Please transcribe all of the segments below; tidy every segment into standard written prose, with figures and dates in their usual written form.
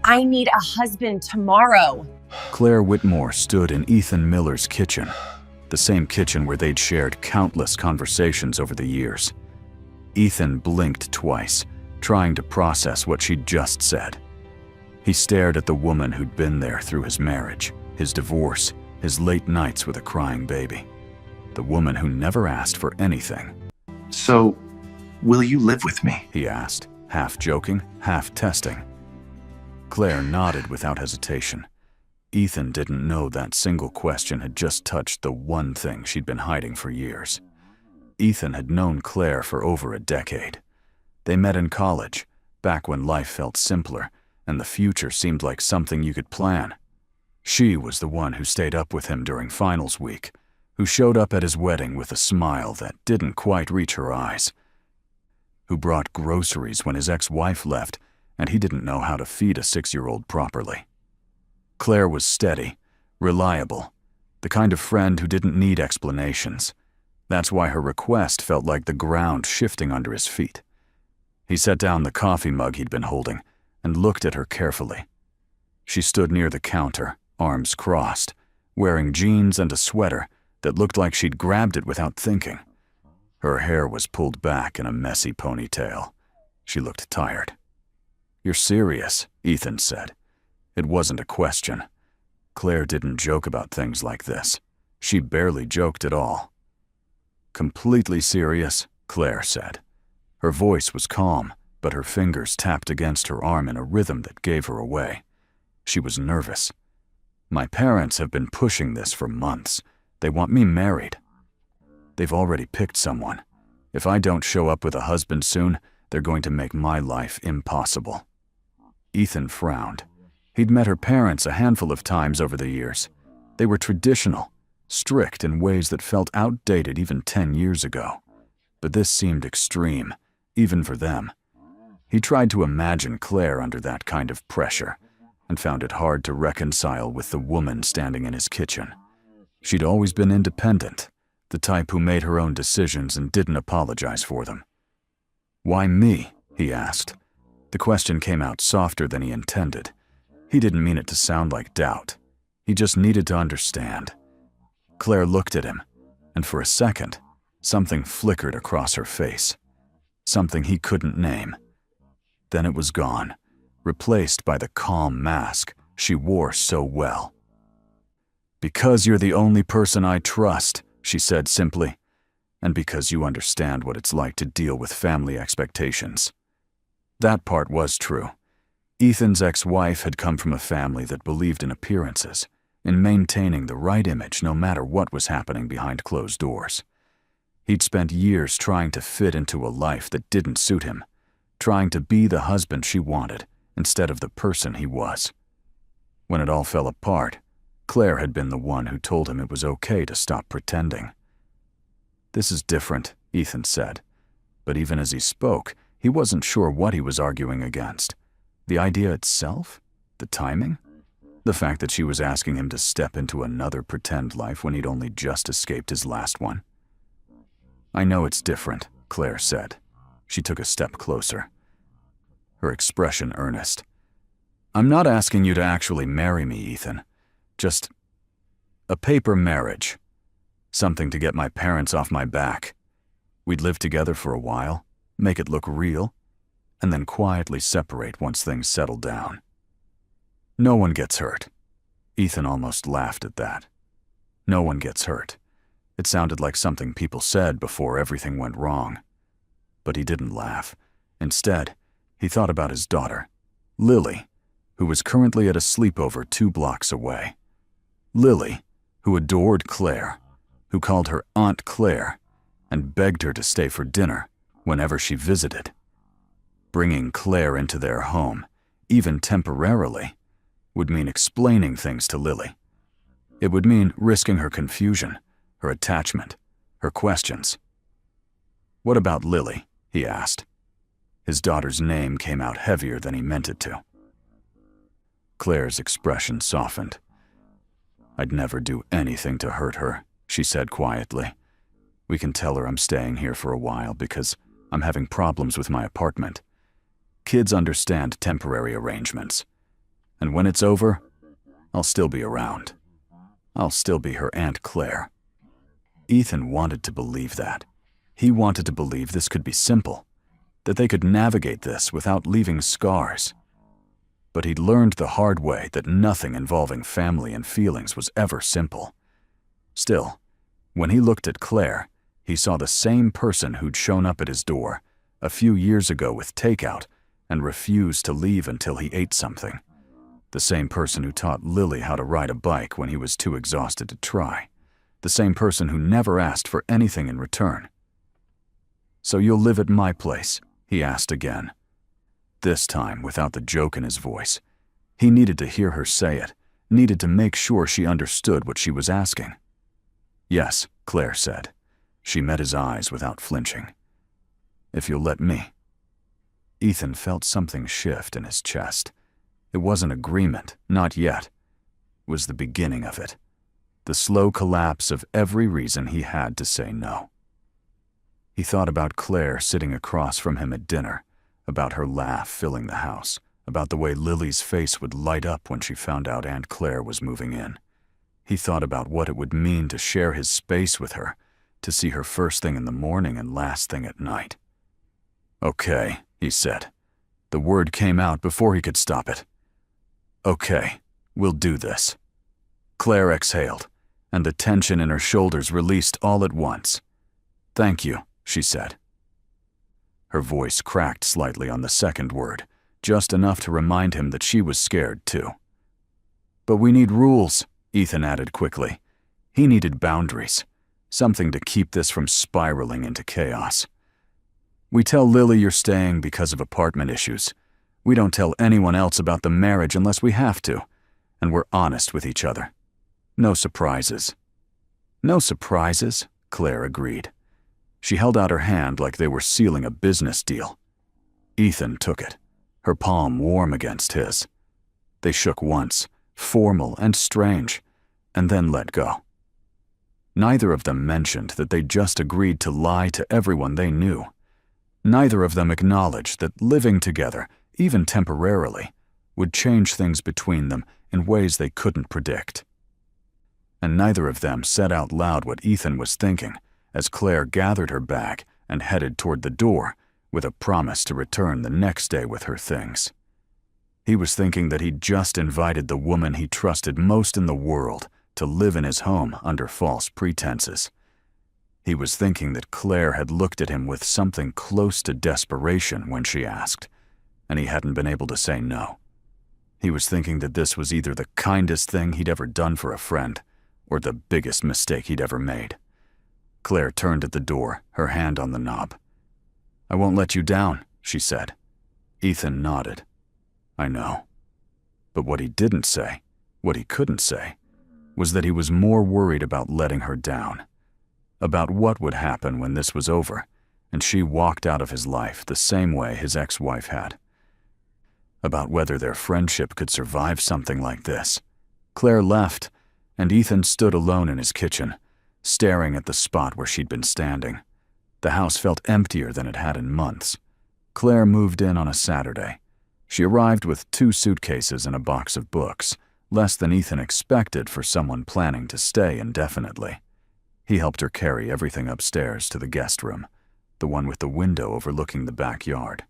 I need a husband tomorrow. Claire Whitmore stood in Ethan Miller's kitchen, the same kitchen where they'd shared countless conversations over the years. Ethan blinked twice, trying to process what she'd just said. He stared at the woman who'd been there through his marriage, his divorce, his late nights with a crying baby. The woman who never asked for anything. So, will you live with me? He asked, half joking, half testing. Claire nodded without hesitation. Ethan didn't know that single question had just touched the one thing she'd been hiding for years. Ethan had known Claire for over a decade. They met in college, back when life felt simpler and the future seemed like something you could plan. She was the one who stayed up with him during finals week, who showed up at his wedding with a smile that didn't quite reach her eyes, who brought groceries when his ex-wife left and he didn't know how to feed a 6-year-old properly. Claire was steady, reliable, the kind of friend who didn't need explanations. That's why her request felt like the ground shifting under his feet. He set down the coffee mug he'd been holding and looked at her carefully. She stood near the counter, arms crossed, wearing jeans and a sweater that looked like she'd grabbed it without thinking. Her hair was pulled back in a messy ponytail. She looked tired. "You're serious," Ethan said. It wasn't a question. Claire didn't joke about things like this. She barely joked at all. "Completely serious," Claire said. Her voice was calm, but her fingers tapped against her arm in a rhythm that gave her away. She was nervous. "My parents have been pushing this for months. They want me married. They've already picked someone. If I don't show up with a husband soon, they're going to make my life impossible." Ethan frowned. He'd met her parents a handful of times over the years. They were traditional, strict in ways that felt outdated even 10 years ago. But this seemed extreme, even for them. He tried to imagine Claire under that kind of pressure, and found it hard to reconcile with the woman standing in his kitchen. She'd always been independent, the type who made her own decisions and didn't apologize for them. "Why me?" he asked. The question came out softer than he intended. He didn't mean it to sound like doubt. He just needed to understand. Claire looked at him, and for a second, something flickered across her face. Something he couldn't name. Then it was gone, replaced by the calm mask she wore so well. "Because you're the only person I trust," she said simply, "and because you understand what it's like to deal with family expectations." That part was true. Ethan's ex-wife had come from a family that believed in appearances, in maintaining the right image no matter what was happening behind closed doors. He'd spent years trying to fit into a life that didn't suit him, trying to be the husband she wanted instead of the person he was. When it all fell apart, Claire had been the one who told him it was okay to stop pretending. "This is different," Ethan said. But even as he spoke, he wasn't sure what he was arguing against. The idea itself? The timing? The fact that she was asking him to step into another pretend life when he'd only just escaped his last one? "I know it's different," Claire said. She took a step closer, her expression earnest. "I'm not asking you to actually marry me, Ethan. Just a paper marriage. Something to get my parents off my back. We'd live together for a while, make it look real, and then quietly separate once things settle down. No one gets hurt." Ethan almost laughed at that. No one gets hurt. It sounded like something people said before everything went wrong. But he didn't laugh. Instead, he thought about his daughter, Lily, who was currently at a sleepover 2 blocks away. Lily, who adored Claire, who called her Aunt Claire, and begged her to stay for dinner whenever she visited. Bringing Claire into their home, even temporarily, would mean explaining things to Lily. It would mean risking her confusion, her attachment, her questions. "What about Lily?" he asked. His daughter's name came out heavier than he meant it to. Claire's expression softened. "I'd never do anything to hurt her," she said quietly. "We can tell her I'm staying here for a while because I'm having problems with my apartment. Kids understand temporary arrangements. And when it's over, I'll still be around. I'll still be her Aunt Claire. Ethan wanted to believe that. He wanted to believe this could be simple, that they could navigate this without leaving scars. But he'd learned the hard way that nothing involving family and feelings was ever simple. Still, when he looked at Claire, he saw the same person who'd shown up at his door a few years ago with takeout and refused to leave until he ate something. The same person who taught Lily how to ride a bike when he was too exhausted to try. The same person who never asked for anything in return. "So you'll live at my place?" he asked again. This time without the joke in his voice. He needed to hear her say it, needed to make sure she understood what she was asking. "Yes," Claire said. She met his eyes without flinching. "If you'll let me." Ethan felt something shift in his chest. It wasn't agreement, not yet. It was the beginning of it. The slow collapse of every reason he had to say no. He thought about Claire sitting across from him at dinner, about her laugh filling the house, about the way Lily's face would light up when she found out Aunt Claire was moving in. He thought about what it would mean to share his space with her, to see her first thing in the morning and last thing at night. "Okay," he said. The word came out before he could stop it. "Okay, we'll do this." Claire exhaled, and the tension in her shoulders released all at once. "Thank you," she said. Her voice cracked slightly on the second word, just enough to remind him that she was scared too. "But we need rules," Ethan added quickly. He needed boundaries, something to keep this from spiraling into chaos. "We tell Lily you're staying because of apartment issues. We don't tell anyone else about the marriage unless we have to, and we're honest with each other. No surprises." "No surprises," Claire agreed. She held out her hand like they were sealing a business deal. Ethan took it, her palm warm against his. They shook once, formal and strange, and then let go. Neither of them mentioned that they'd just agreed to lie to everyone they knew. Neither of them acknowledged that living together, even temporarily, would change things between them in ways they couldn't predict. And neither of them said out loud what Ethan was thinking as Claire gathered her bag and headed toward the door with a promise to return the next day with her things. He was thinking that he'd just invited the woman he trusted most in the world to live in his home under false pretenses. He was thinking that Claire had looked at him with something close to desperation when she asked, and he hadn't been able to say no. He was thinking that this was either the kindest thing he'd ever done for a friend or the biggest mistake he'd ever made. Claire turned at the door, her hand on the knob. "I won't let you down," she said. Ethan nodded. "I know." But what he didn't say, what he couldn't say, was that he was more worried about letting her down, about what would happen when this was over and she walked out of his life the same way his ex-wife had, about whether their friendship could survive something like this. Claire left, and Ethan stood alone in his kitchen, staring at the spot where she'd been standing. The house felt emptier than it had in months. Claire moved in on a Saturday. She arrived with 2 suitcases and a box of books, less than Ethan expected for someone planning to stay indefinitely. He helped her carry everything upstairs to the guest room, the one with the window overlooking the backyard.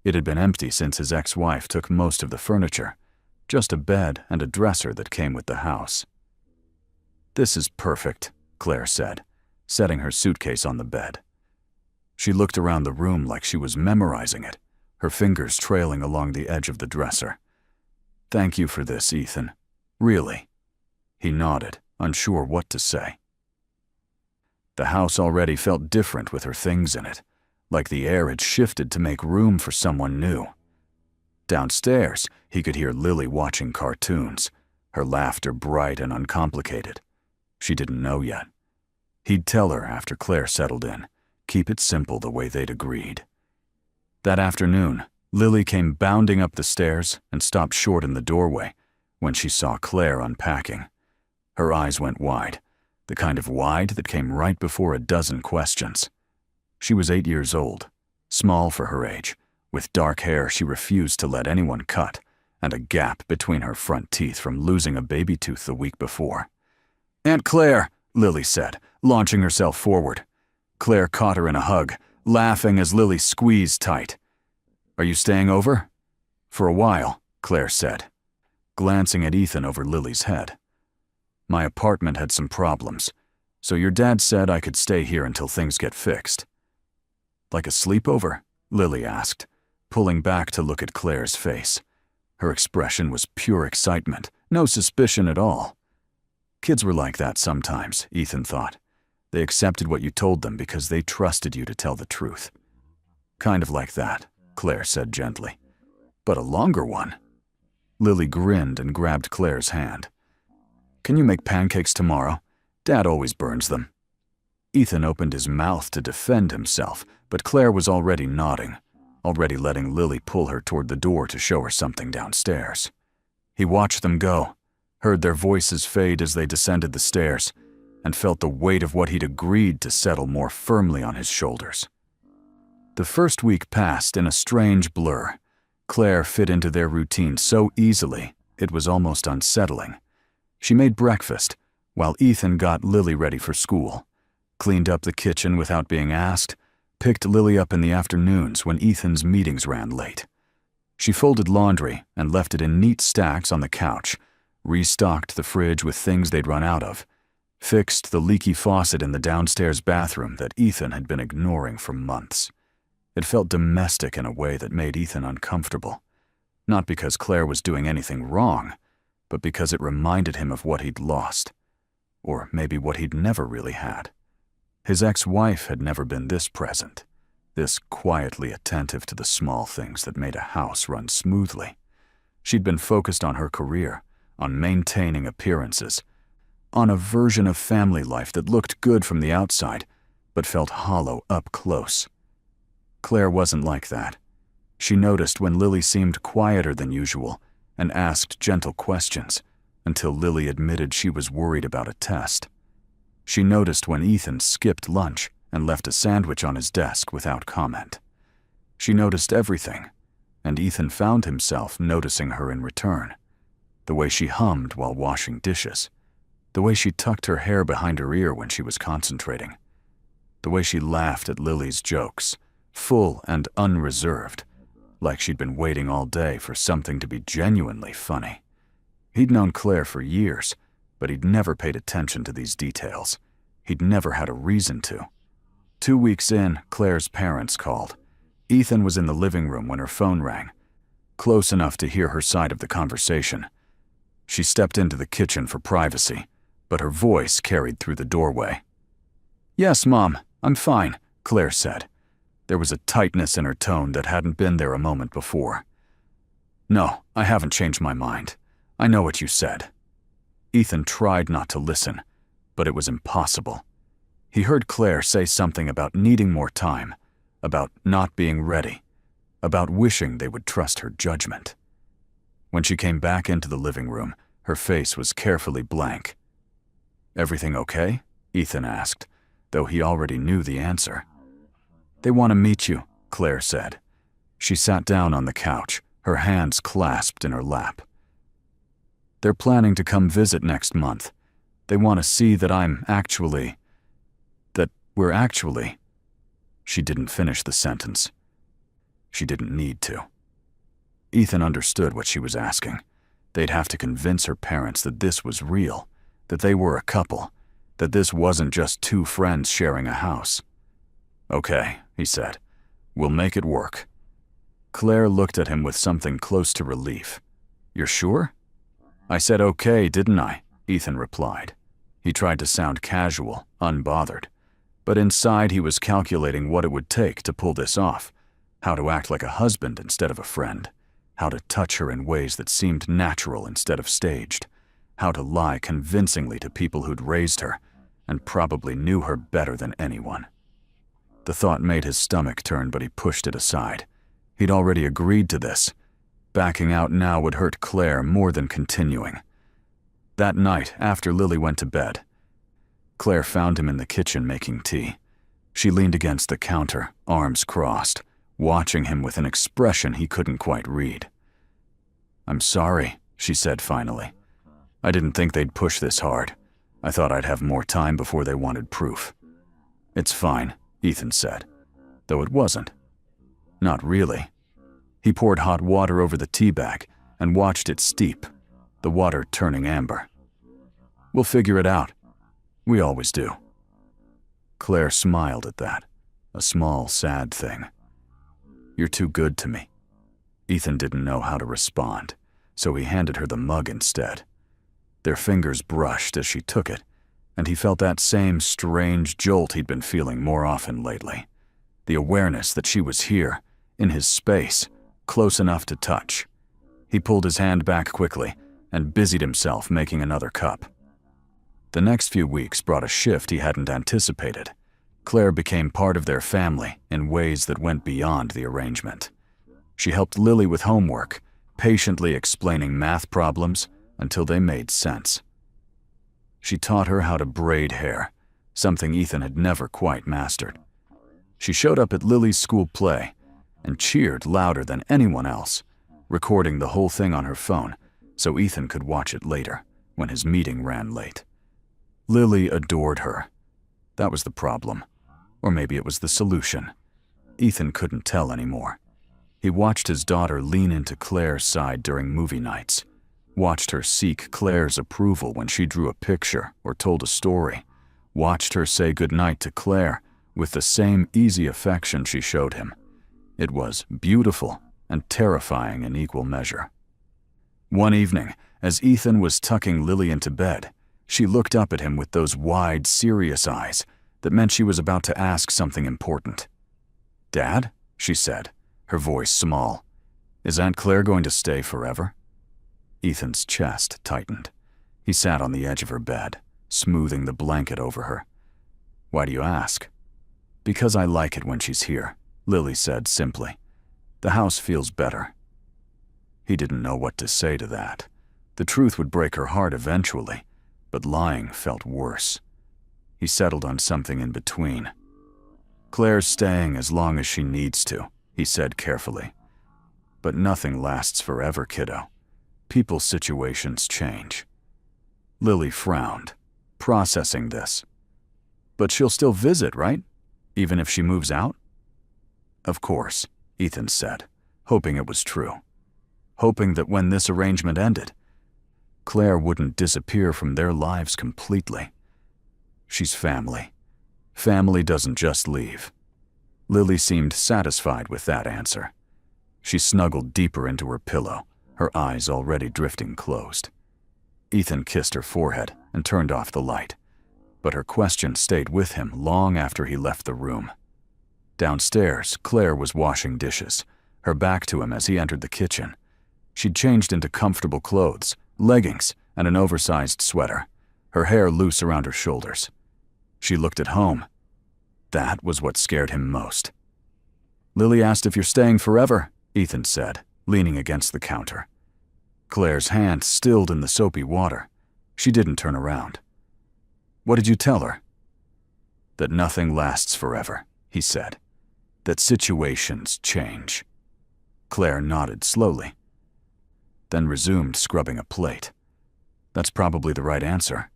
It had been empty since his ex-wife took most of the furniture, just a bed and a dresser that came with the house. "This is perfect," Claire said, setting her suitcase on the bed. She looked around the room like she was memorizing it, her fingers trailing along the edge of the dresser. "Thank you for this, Ethan. Really." He nodded, unsure what to say. The house already felt different with her things in it, like the air had shifted to make room for someone new. Downstairs, he could hear Lily watching cartoons, her laughter bright and uncomplicated. She didn't know yet. He'd tell her after Claire settled in, keep it simple the way they'd agreed. That afternoon, Lily came bounding up the stairs and stopped short in the doorway when she saw Claire unpacking. Her eyes went wide, the kind of wide that came right before a dozen questions. She was 8 years old, small for her age, with dark hair she refused to let anyone cut, and a gap between her front teeth from losing a baby tooth the week before. "Aunt Claire," Lily said, launching herself forward. Claire caught her in a hug, laughing as Lily squeezed tight. "Are you staying over?" "For a while," Claire said, glancing at Ethan over Lily's head. "My apartment had some problems, so your dad said I could stay here until things get fixed." "Like a sleepover?" Lily asked, pulling back to look at Claire's face. Her expression was pure excitement, no suspicion at all. Kids were like that sometimes, Ethan thought. They accepted what you told them because they trusted you to tell the truth. "Kind of like that," Claire said gently. "But a longer one." Lily grinned and grabbed Claire's hand. "Can you make pancakes tomorrow? Dad always burns them." Ethan opened his mouth to defend himself, but Claire was already nodding, already letting Lily pull her toward the door to show her something downstairs. He watched them go, heard their voices fade as they descended the stairs, and felt the weight of what he'd agreed to settle more firmly on his shoulders. The first week passed in a strange blur. Claire fit into their routine so easily, it was almost unsettling. She made breakfast, while Ethan got Lily ready for school, cleaned up the kitchen without being asked, picked Lily up in the afternoons when Ethan's meetings ran late. She folded laundry and left it in neat stacks on the couch, restocked the fridge with things they'd run out of, fixed the leaky faucet in the downstairs bathroom that Ethan had been ignoring for months. It felt domestic in a way that made Ethan uncomfortable, not because Claire was doing anything wrong, but because it reminded him of what he'd lost, or maybe what he'd never really had. His ex-wife had never been this present, this quietly attentive to the small things that made a house run smoothly. She'd been focused on her career, on maintaining appearances, on a version of family life that looked good from the outside, but felt hollow up close. Claire wasn't like that. She noticed when Lily seemed quieter than usual and asked gentle questions, until Lily admitted she was worried about a test. She noticed when Ethan skipped lunch and left a sandwich on his desk without comment. She noticed everything, and Ethan found himself noticing her in return. The way she hummed while washing dishes, the way she tucked her hair behind her ear when she was concentrating, the way she laughed at Lily's jokes, full and unreserved, like she'd been waiting all day for something to be genuinely funny. He'd known Claire for years, but he'd never paid attention to these details. He'd never had a reason to. 2 weeks in, Claire's parents called. Ethan was in the living room when her phone rang, close enough to hear her side of the conversation. She stepped into the kitchen for privacy, but her voice carried through the doorway. "Yes, Mom, I'm fine," Claire said. There was a tightness in her tone that hadn't been there a moment before. "No, I haven't changed my mind. I know what you said." Ethan tried not to listen, but it was impossible. He heard Claire say something about needing more time, about not being ready, about wishing they would trust her judgment. When she came back into the living room, her face was carefully blank. "Everything okay?" Ethan asked, though he already knew the answer. "They want to meet you," Claire said. She sat down on the couch, her hands clasped in her lap. "They're planning to come visit next month. They want to see that we're actually..." She didn't finish the sentence. She didn't need to. Ethan understood what she was asking. They'd have to convince her parents that this was real, that they were a couple, that this wasn't just two friends sharing a house. "Okay," he said. "We'll make it work." Claire looked at him with something close to relief. "You're sure?" "I said okay, didn't I?" Ethan replied. He tried to sound casual, unbothered, but inside he was calculating what it would take to pull this off, how to act like a husband instead of a friend, how to touch her in ways that seemed natural instead of staged, how to lie convincingly to people who'd raised her and probably knew her better than anyone. The thought made his stomach turn, but he pushed it aside. He'd already agreed to this. Backing out now would hurt Claire more than continuing. That night, after Lily went to bed, Claire found him in the kitchen making tea. She leaned against the counter, arms crossed, watching him with an expression he couldn't quite read. "I'm sorry," she said finally. "I didn't think they'd push this hard. I thought I'd have more time before they wanted proof." "It's fine," Ethan said, though it wasn't. Not really. He poured hot water over the tea bag and watched it steep, the water turning amber. "We'll figure it out. We always do." Claire smiled at that, a small, sad thing. "You're too good to me." Ethan didn't know how to respond, so he handed her the mug instead. Their fingers brushed as she took it, and he felt that same strange jolt he'd been feeling more often lately. The awareness that she was here, in his space, close enough to touch. He pulled his hand back quickly and busied himself making another cup. The next few weeks brought a shift he hadn't anticipated. Claire became part of their family in ways that went beyond the arrangement. She helped Lily with homework, patiently explaining math problems until they made sense. She taught her how to braid hair, something Ethan had never quite mastered. She showed up at Lily's school play and cheered louder than anyone else, recording the whole thing on her phone so Ethan could watch it later when his meeting ran late. Lily adored her. That was the problem. Or maybe it was the solution. Ethan couldn't tell anymore. He watched his daughter lean into Claire's side during movie nights, watched her seek Claire's approval when she drew a picture or told a story, watched her say goodnight to Claire with the same easy affection she showed him. It was beautiful and terrifying in equal measure. One evening, as Ethan was tucking Lily into bed, she looked up at him with those wide, serious eyes that meant she was about to ask something important. "Dad?" she said, her voice small. "Is Aunt Claire going to stay forever?" Ethan's chest tightened. He sat on the edge of her bed, smoothing the blanket over her. "Why do you ask?" "Because I like it when she's here," Lily said simply. "The house feels better." He didn't know what to say to that. The truth would break her heart eventually, but lying felt worse. He settled on something in between. "Claire's staying as long as she needs to," he said carefully. "But nothing lasts forever, kiddo. People's situations change." Lily frowned, processing this. "But she'll still visit, right? Even if she moves out?" "Of course," Ethan said, hoping it was true. Hoping that when this arrangement ended, Claire wouldn't disappear from their lives completely. She's family. Family doesn't just leave. Lily seemed satisfied with that answer. She snuggled deeper into her pillow, her eyes already drifting closed. Ethan kissed her forehead and turned off the light, but her question stayed with him long after he left the room. Downstairs, Claire was washing dishes, her back to him as he entered the kitchen. She'd changed into comfortable clothes, leggings, and an oversized sweater, her hair loose around her shoulders. She looked at home. That was what scared him most. "Lily asked if you're staying forever," Ethan said, leaning against the counter. Claire's hand stilled in the soapy water. She didn't turn around. "What did you tell her?" "That nothing lasts forever," he said. "That situations change." Claire nodded slowly, then resumed scrubbing a plate. "That's probably the right answer."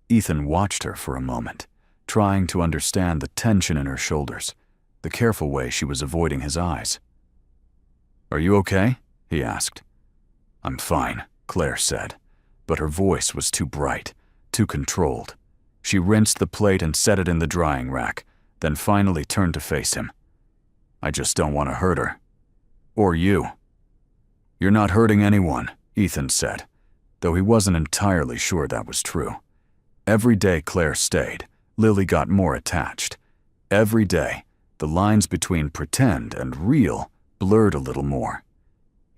Ethan watched her for a moment, trying to understand the tension in her shoulders, the careful way she was avoiding his eyes. "Are you okay?" he asked. "I'm fine," Claire said, but her voice was too bright, too controlled. She rinsed the plate and set it in the drying rack, then finally turned to face him. "I just don't want to hurt her. Or you." "You're not hurting anyone," Ethan said, though he wasn't entirely sure that was true. Every day Claire stayed, Lily got more attached. Every day, the lines between pretend and real blurred a little more.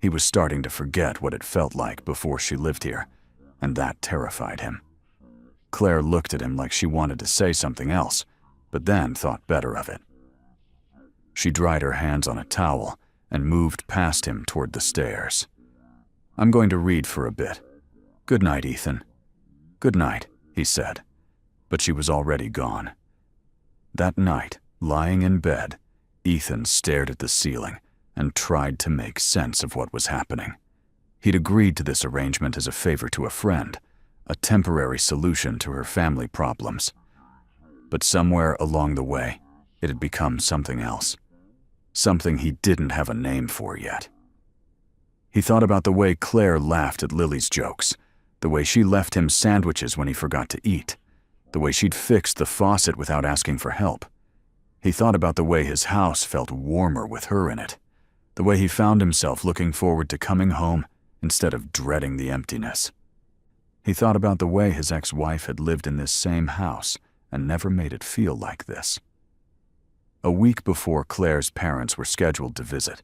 He was starting to forget what it felt like before she lived here, and that terrified him. Claire looked at him like she wanted to say something else, but then thought better of it. She dried her hands on a towel and moved past him toward the stairs. "I'm going to read for a bit. Good night, Ethan." "Good night," he said, but she was already gone. That night, lying in bed, Ethan stared at the ceiling and tried to make sense of what was happening. He'd agreed to this arrangement as a favor to a friend, a temporary solution to her family problems. But somewhere along the way, it had become something else. Something he didn't have a name for yet. He thought about the way Claire laughed at Lily's jokes, the way she left him sandwiches when he forgot to eat, the way she'd fixed the faucet without asking for help. He thought about the way his house felt warmer with her in it, the way he found himself looking forward to coming home instead of dreading the emptiness. He thought about the way his ex-wife had lived in this same house and never made it feel like this. A week before Claire's parents were scheduled to visit,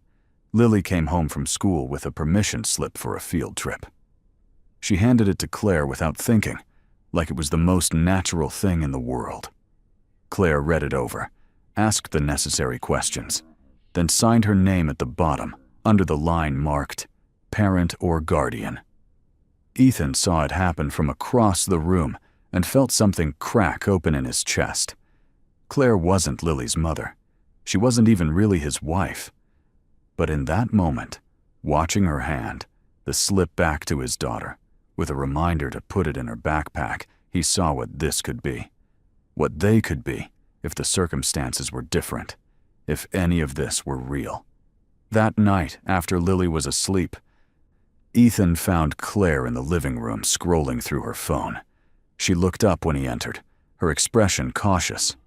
Lily came home from school with a permission slip for a field trip. She handed it to Claire without thinking, like it was the most natural thing in the world. Claire read it over, asked the necessary questions, then signed her name at the bottom under the line marked parent or guardian. Ethan saw it happen from across the room and felt something crack open in his chest. Claire wasn't Lily's mother. She wasn't even really his wife. But in that moment, watching her hand, the slip back to his daughter, with a reminder to put it in her backpack, he saw what this could be. What they could be if the circumstances were different, if any of this were real. That night, after Lily was asleep, Ethan found Claire in the living room scrolling through her phone. She looked up when he entered, her expression cautious.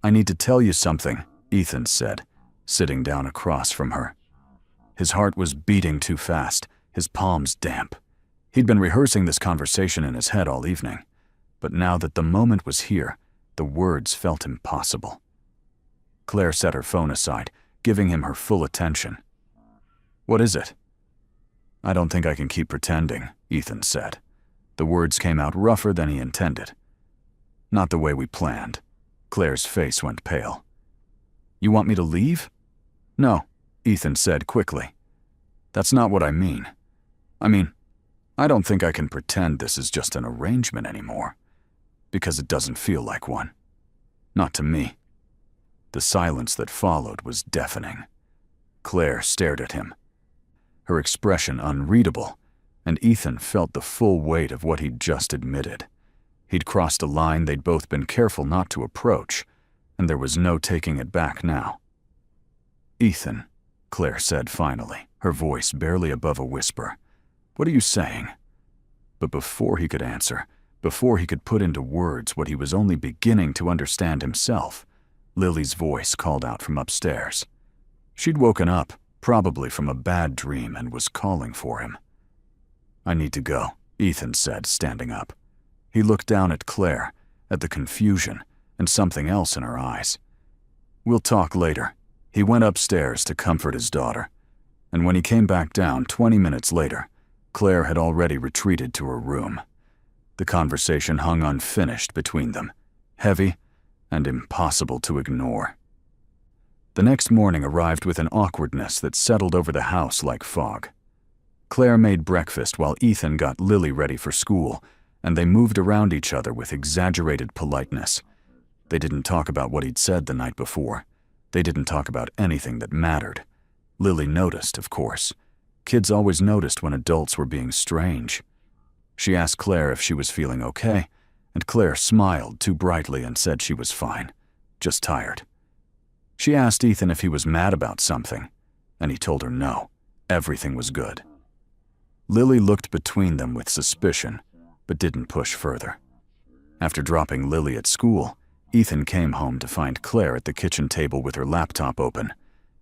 "I need to tell you something," Ethan said, sitting down across from her. His heart was beating too fast, his palms damp. He'd been rehearsing this conversation in his head all evening, but now that the moment was here, the words felt impossible. Claire set her phone aside, giving him her full attention. "What is it?" "I don't think I can keep pretending," Ethan said. The words came out rougher than he intended. "Not the way we planned." Claire's face went pale. "You want me to leave?" "No," Ethan said quickly. "That's not what I mean. I don't think I can pretend this is just an arrangement anymore, because it doesn't feel like one. Not to me." The silence that followed was deafening. Claire stared at him, her expression unreadable, and Ethan felt the full weight of what he'd just admitted. He'd crossed a line they'd both been careful not to approach, and there was no taking it back now. "Ethan," Claire said finally, her voice barely above a whisper, "what are you saying?" But before he could answer, before he could put into words what he was only beginning to understand himself, Lily's voice called out from upstairs. She'd woken up, probably from a bad dream, and was calling for him. "I need to go," Ethan said, standing up. He looked down at Claire, at the confusion, and something else in her eyes. "We'll talk later." He went upstairs to comfort his daughter, and when he came back down 20 minutes later, Claire had already retreated to her room. The conversation hung unfinished between them, heavy and impossible to ignore. The next morning arrived with an awkwardness that settled over the house like fog. Claire made breakfast while Ethan got Lily ready for school, and they moved around each other with exaggerated politeness. They didn't talk about what he'd said the night before. They didn't talk about anything that mattered. Lily noticed, of course. Kids always noticed when adults were being strange. She asked Claire if she was feeling okay, and Claire smiled too brightly and said she was fine, just tired. She asked Ethan if he was mad about something, and he told her no, everything was good. Lily looked between them with suspicion, but didn't push further. After dropping Lily at school, Ethan came home to find Claire at the kitchen table with her laptop open.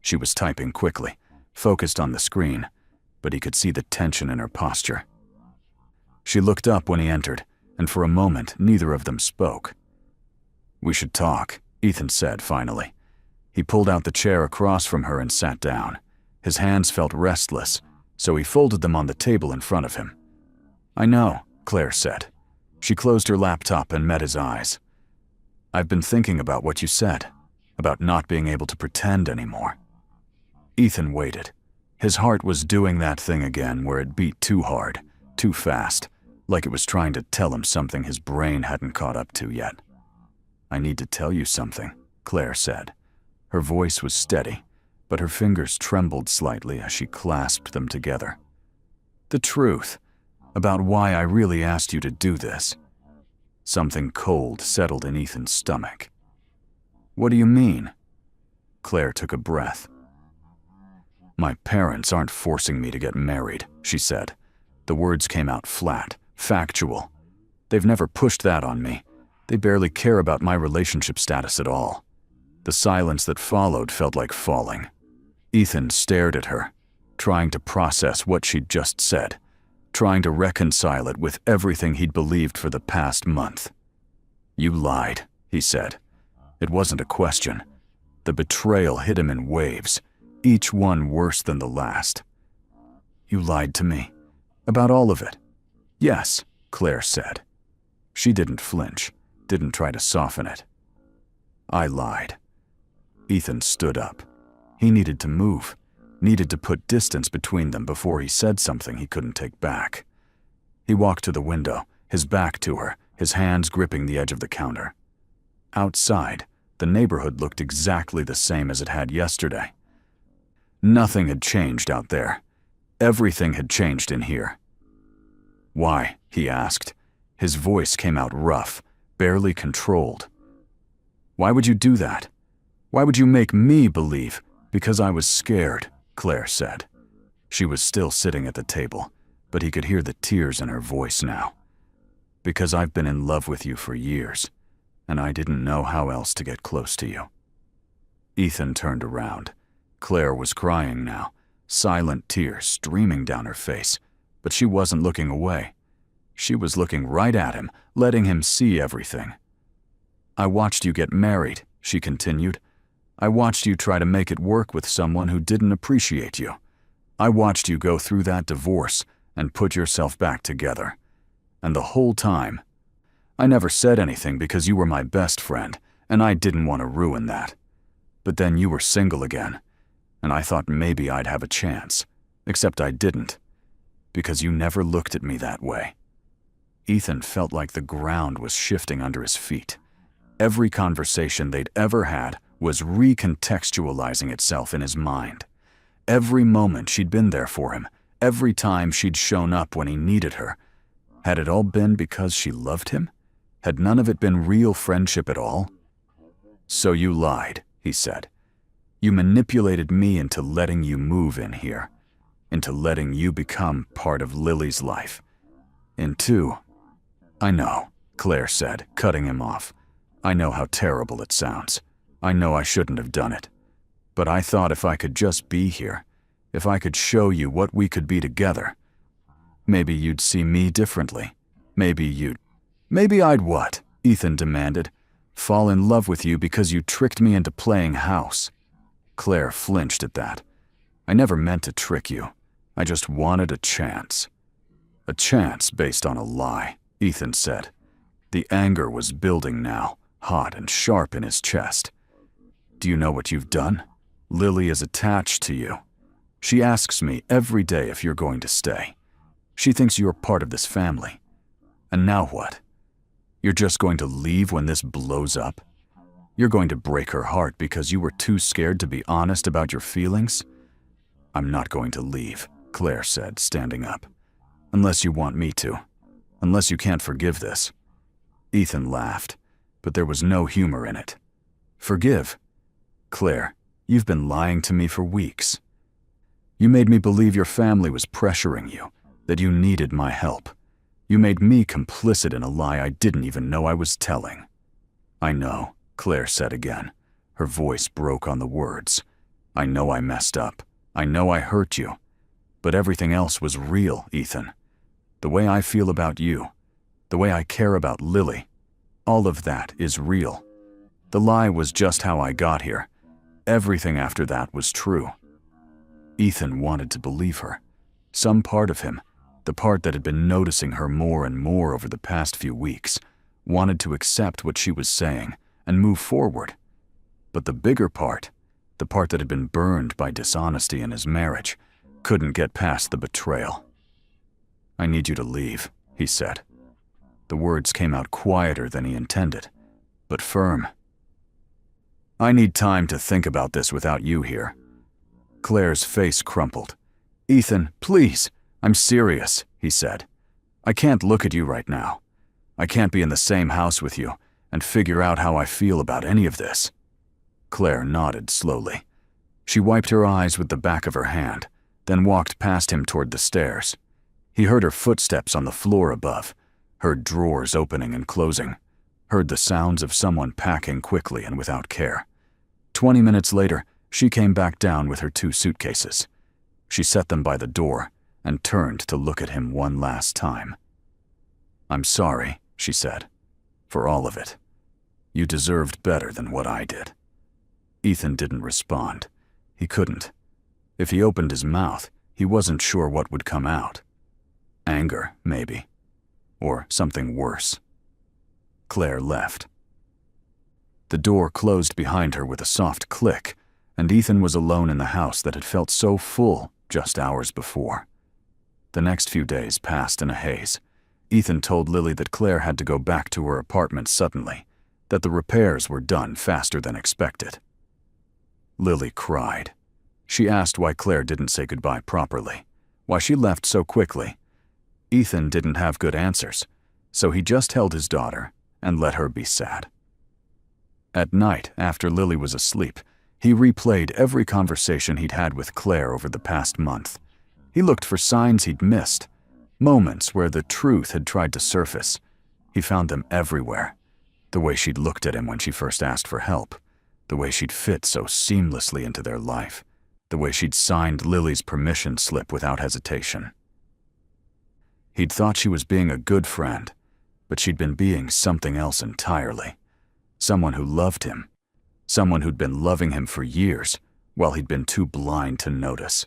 She was typing quickly, focused on the screen, but he could see the tension in her posture. She looked up when he entered, and for a moment neither of them spoke. "We should talk," Ethan said finally. He pulled out the chair across from her and sat down. His hands felt restless, so he folded them on the table in front of him. "I know," Claire said. She closed her laptop and met his eyes. "I've been thinking about what you said, about not being able to pretend anymore." Ethan waited. His heart was doing that thing again where it beat too hard, too fast, like it was trying to tell him something his brain hadn't caught up to yet. "I need to tell you something," Claire said. Her voice was steady, but her fingers trembled slightly as she clasped them together. The truth. About why I really asked you to do this. Something cold settled in Ethan's stomach. What do you mean? Claire took a breath. My parents aren't forcing me to get married, she said. The words came out flat, factual. They've never pushed that on me. They barely care about my relationship status at all. The silence that followed felt like falling. Ethan stared at her, trying to process what she'd just said, trying to reconcile it with everything he'd believed for the past month. You lied, he said. It wasn't a question. The betrayal hit him in waves, each one worse than the last. You lied to me. About all of it. Yes, Claire said. She didn't flinch, didn't try to soften it. I lied. Ethan stood up. He needed to move, needed to put distance between them before he said something he couldn't take back. He walked to the window, his back to her, his hands gripping the edge of the counter. Outside, the neighborhood looked exactly the same as it had yesterday. Nothing had changed out there. Everything had changed in here. Why? He asked. His voice came out rough, barely controlled. Why would you do that? Why would you make me believe? Because I was scared, Claire said. She was still sitting at the table, but he could hear the tears in her voice now. Because I've been in love with you for years, and I didn't know how else to get close to you. Ethan turned around. Claire was crying now, silent tears streaming down her face, but she wasn't looking away. She was looking right at him, letting him see everything. I watched you get married, she continued. I watched you try to make it work with someone who didn't appreciate you. I watched you go through that divorce and put yourself back together. And the whole time, I never said anything because you were my best friend, and I didn't want to ruin that. But then you were single again, and I thought maybe I'd have a chance, except I didn't, because you never looked at me that way. Ethan felt like the ground was shifting under his feet. Every conversation they'd ever had was recontextualizing itself in his mind. Every moment she'd been there for him, every time she'd shown up when he needed her. Had it all been because she loved him? Had none of it been real friendship at all? So you lied, he said. You manipulated me into letting you move in here, into letting you become part of Lily's life. I know, Claire said, cutting him off. I know how terrible it sounds. I know I shouldn't have done it. But I thought if I could just be here, if I could show you what we could be together, maybe you'd see me differently. Maybe I'd what? Ethan demanded. Fall in love with you because you tricked me into playing house. Claire flinched at that. I never meant to trick you. I just wanted a chance. A chance based on a lie, Ethan said. The anger was building now, hot and sharp in his chest. Do you know what you've done? Lily is attached to you. She asks me every day if you're going to stay. She thinks you're part of this family. And now what? You're just going to leave when this blows up? You're going to break her heart because you were too scared to be honest about your feelings? I'm not going to leave, Claire said, standing up. Unless you want me to. Unless you can't forgive this. Ethan laughed, but there was no humor in it. Forgive? Claire, you've been lying to me for weeks. You made me believe your family was pressuring you, that you needed my help. You made me complicit in a lie I didn't even know I was telling. I know, Claire said again. Her voice broke on the words. I know I messed up. I know I hurt you. But everything else was real, Ethan. The way I feel about you, the way I care about Lily, all of that is real. The lie was just how I got here. Everything after that was true. Ethan wanted to believe her. Some part of him, the part that had been noticing her more and more over the past few weeks, wanted to accept what she was saying and move forward. But the bigger part, the part that had been burned by dishonesty in his marriage, couldn't get past the betrayal. I need you to leave, he said. The words came out quieter than he intended, but firm. I need time to think about this without you here. Claire's face crumpled. Ethan, please, "I'm serious," he said. "I can't look at you right now. I can't be in the same house with you and figure out how I feel about any of this." Claire nodded slowly. She wiped her eyes with the back of her hand, then walked past him toward the stairs. He heard her footsteps on the floor above, heard drawers opening and closing, heard the sounds of someone packing quickly and without care. 20 minutes later, she came back down with her 2 suitcases. She set them by the door and turned to look at him one last time. "I'm sorry," she said, "for all of it. You deserved better than what I did." Ethan didn't respond. He couldn't. If he opened his mouth, he wasn't sure what would come out. Anger, maybe. Or something worse. Claire left. The door closed behind her with a soft click, and Ethan was alone in the house that had felt so full just hours before. The next few days passed in a haze. Ethan told Lily that Claire had to go back to her apartment suddenly, that the repairs were done faster than expected. Lily cried. She asked why Claire didn't say goodbye properly, why she left so quickly. Ethan didn't have good answers, so he just held his daughter and let her be sad. At night, after Lily was asleep, he replayed every conversation he'd had with Claire over the past month. He looked for signs he'd missed, moments where the truth had tried to surface. He found them everywhere. The way she'd looked at him when she first asked for help, the way she'd fit so seamlessly into their life, the way she'd signed Lily's permission slip without hesitation. He'd thought she was being a good friend, but she'd been being something else entirely. Someone who loved him. Someone who'd been loving him for years, while he'd been too blind to notice.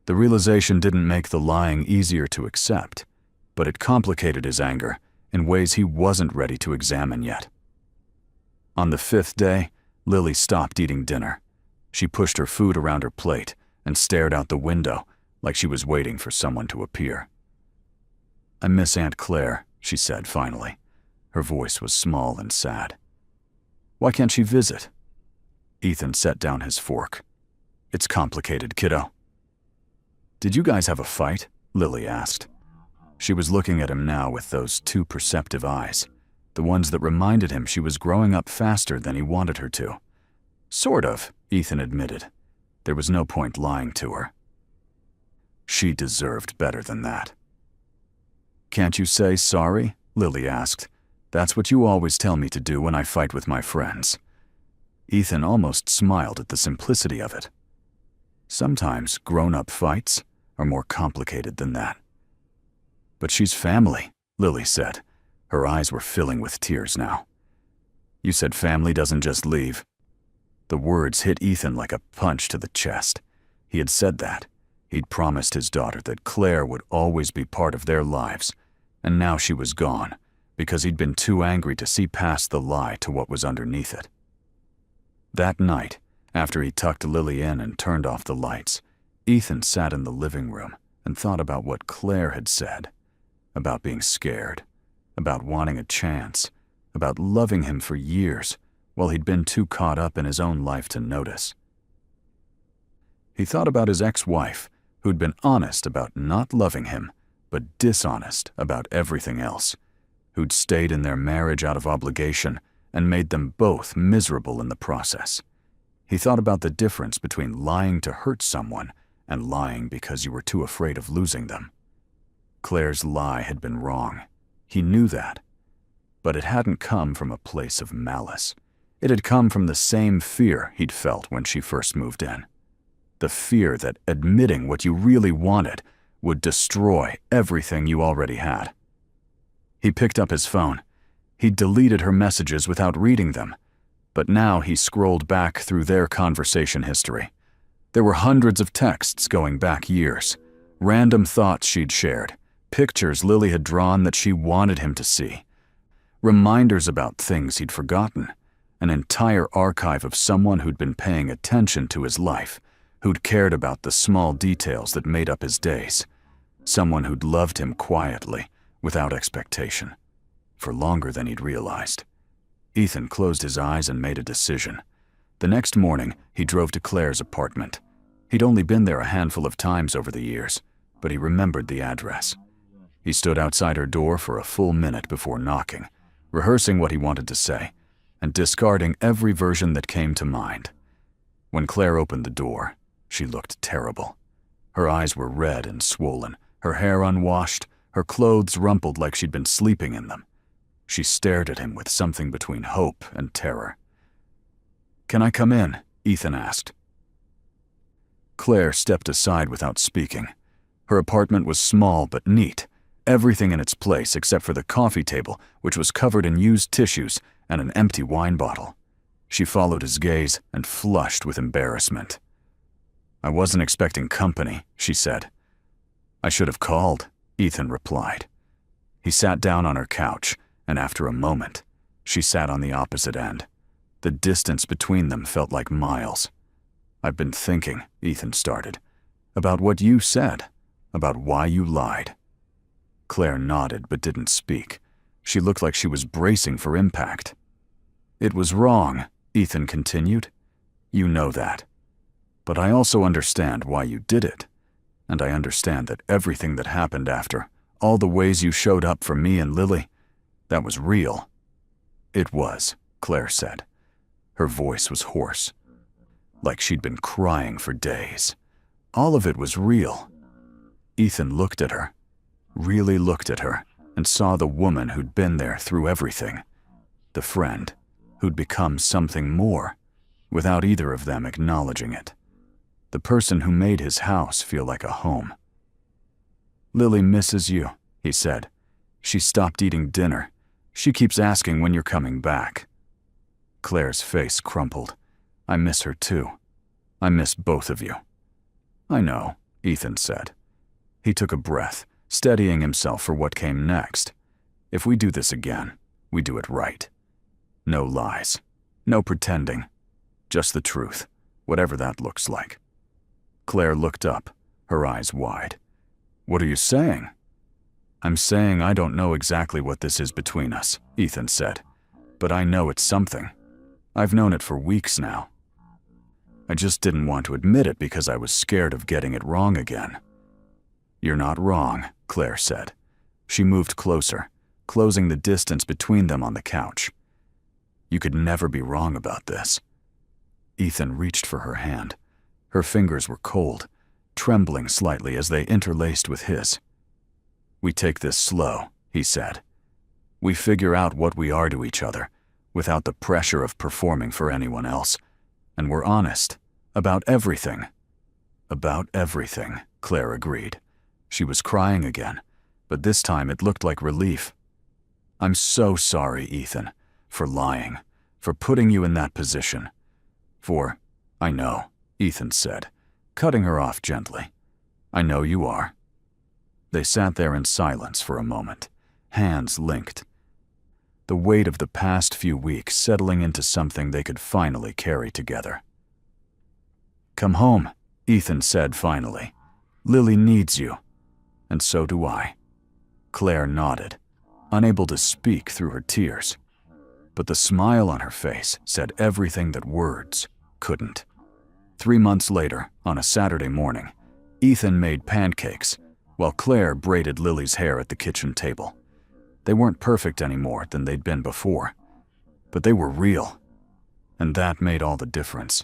The realization didn't make the lying easier to accept, but it complicated his anger in ways he wasn't ready to examine yet. On the 5th day, Lily stopped eating dinner. She pushed her food around her plate and stared out the window like she was waiting for someone to appear. "I miss Aunt Claire," she said finally. Her voice was small and sad. "Why can't she visit?" Ethan set down his fork. "It's complicated, kiddo." "Did you guys have a fight?" Lily asked. She was looking at him now with those 2 perceptive eyes, the ones that reminded him she was growing up faster than he wanted her to. "Sort of," Ethan admitted. There was no point lying to her. She deserved better than that. "Can't you say sorry?" Lily asked. "That's what you always tell me to do when I fight with my friends." Ethan almost smiled at the simplicity of it. Sometimes grown-up fights are more complicated than that. "But she's family," Lily said. Her eyes were filling with tears now. "You said family doesn't just leave." The words hit Ethan like a punch to the chest. He had said that. He'd promised his daughter that Claire would always be part of their lives, and now she was gone because he'd been too angry to see past the lie to what was underneath it. That night, after he tucked Lily in and turned off the lights, Ethan sat in the living room and thought about what Claire had said, about being scared, about wanting a chance, about loving him for years while he'd been too caught up in his own life to notice. He thought about his ex-wife, who'd been honest about not loving him, but dishonest about everything else, who'd stayed in their marriage out of obligation and made them both miserable in the process. He thought about the difference between lying to hurt someone and lying because you were too afraid of losing them. Claire's lie had been wrong. He knew that. But it hadn't come from a place of malice. It had come from the same fear he'd felt when she first moved in. The fear that admitting what you really wanted would destroy everything you already had. He picked up his phone. He'd deleted her messages without reading them, but now he scrolled back through their conversation history. There were hundreds of texts going back years, random thoughts she'd shared, pictures Lily had drawn that she wanted him to see, reminders about things he'd forgotten, an entire archive of someone who'd been paying attention to his life, who'd cared about the small details that made up his days, someone who'd loved him quietly, without expectation, for longer than he'd realized. Ethan closed his eyes and made a decision. The next morning, he drove to Claire's apartment. He'd only been there a handful of times over the years, but he remembered the address. He stood outside her door for a full minute before knocking, rehearsing what he wanted to say, and discarding every version that came to mind. When Claire opened the door, she looked terrible. Her eyes were red and swollen, her hair unwashed, her clothes rumpled like she'd been sleeping in them. She stared at him with something between hope and terror. "Can I come in?" Ethan asked. Claire stepped aside without speaking. Her apartment was small but neat, everything in its place except for the coffee table, which was covered in used tissues, and an empty wine bottle. She followed his gaze and flushed with embarrassment. "I wasn't expecting company," she said. "I should have called," Ethan replied. He sat down on her couch, and after a moment, she sat on the opposite end. The distance between them felt like miles. "I've been thinking," Ethan started, "about what you said, about why you lied." Claire nodded but didn't speak. She looked like she was bracing for impact. "It was wrong," Ethan continued. "You know that. But I also understand why you did it. And I understand that everything that happened after, all the ways you showed up for me and Lily, that was real." "It was," Claire said. Her voice was hoarse, like she'd been crying for days. All of it was real. Ethan looked at her, really looked at her, and saw the woman who'd been there through everything. The friend who'd become something more, without either of them acknowledging it. The person who made his house feel like a home. "Lily misses you," he said. "She stopped eating dinner. She keeps asking when you're coming back." Claire's face crumpled. "I miss her too. I miss both of you." "I know," Ethan said. He took a breath, steadying himself for what came next. "If we do this again, we do it right. No lies. No pretending. Just the truth, whatever that looks like." Claire looked up, her eyes wide. "What are you saying?" "I'm saying I don't know exactly what this is between us," Ethan said. "But I know it's something. I've known it for weeks now. I just didn't want to admit it because I was scared of getting it wrong again." "You're not wrong," Claire said. She moved closer, closing the distance between them on the couch. "You could never be wrong about this." Ethan reached for her hand. Her fingers were cold, trembling slightly as they interlaced with his. "We take this slow," he said. "We figure out what we are to each other, without the pressure of performing for anyone else. And we're honest, about everything." "About everything," Claire agreed. She was crying again, but this time it looked like relief. "I'm so sorry, Ethan, for lying, for putting you in that position. I know," Ethan said, cutting her off gently. "I know you are." They sat there in silence for a moment, hands linked. The weight of the past few weeks settling into something they could finally carry together. "Come home," Ethan said finally. "Lily needs you. And so do I." Claire nodded, unable to speak through her tears. But the smile on her face said everything that words couldn't. 3 months later, on a Saturday morning, Ethan made pancakes while Claire braided Lily's hair at the kitchen table. They weren't perfect any more than they'd been before, but they were real, and that made all the difference.